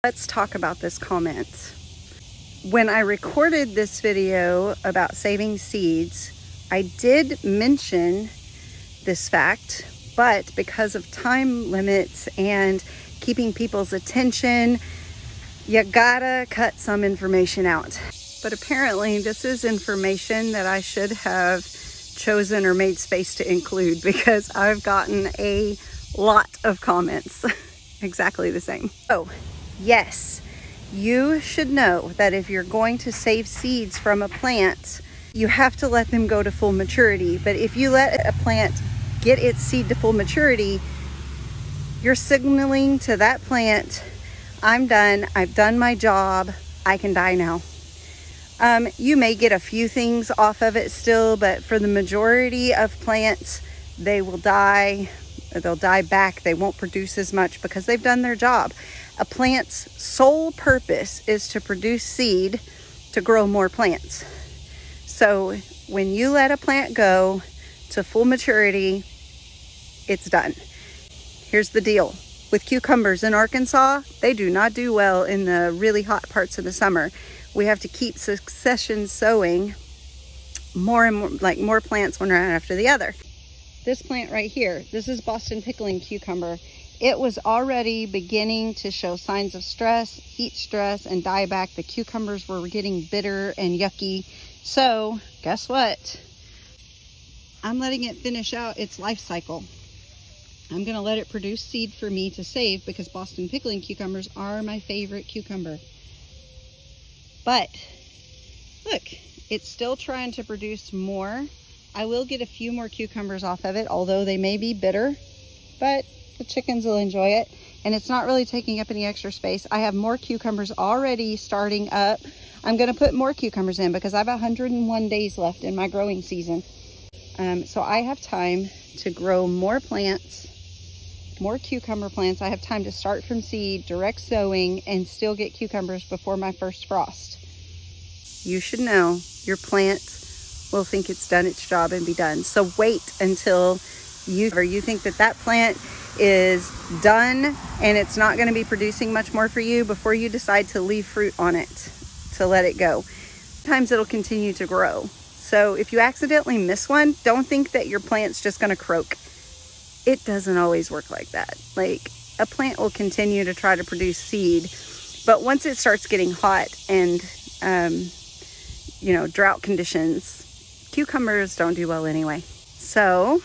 Let's talk about this comment. When I recorded this video about saving seeds, I did mention this fact, but because of time limits and keeping people's attention, you gotta cut some information out. But apparently this is information that I should have chosen or made space to include, because I've gotten a lot of comments exactly the same. So yes, you should know that if you're going to save seeds from a plant, you have to let them go to full maturity. But if you let a plant get its seed to full maturity, you're signaling to that plant, I'm done, I've done my job, I can die now. You may get a few things off of it still, but for the majority of plants, they will die. They'll die back. They won't produce as much because they've done their job. A plant's sole purpose is to produce seed to grow more plants. So when you let a plant go to full maturity, it's done. Here's the deal. With cucumbers in Arkansas, they do not do well in the really hot parts of the summer. We have to keep succession sowing more and more, like more plants one right after the other. This plant right here, this is Boston pickling cucumber. It was already beginning to show signs of stress, heat stress, and die back. The cucumbers were getting bitter and yucky. So guess what? I'm letting it finish out its life cycle. I'm gonna let it produce seed for me to save, because Boston pickling cucumbers are my favorite cucumber. But look, it's still trying to produce more. I will get a few more cucumbers off of it, although they may be bitter, but the chickens will enjoy it. And it's not really taking up any extra space. I have more cucumbers already starting up. I'm gonna put more cucumbers in because I have 101 days left in my growing season. So I have time to grow more plants, more cucumber plants. I have time to start from seed, direct sowing, and still get cucumbers before my first frost. You should know your plant will think it's done its job and be done. So wait until you think that that plant is done and it's not going to be producing much more for you before you decide to leave fruit on it, to let it go. Sometimes it'll continue to grow. So if you accidentally miss one, don't think that your plant's just going to croak. It doesn't always work like that. Like, a plant will continue to try to produce seed, but once it starts getting hot and drought conditions, cucumbers don't do well anyway. So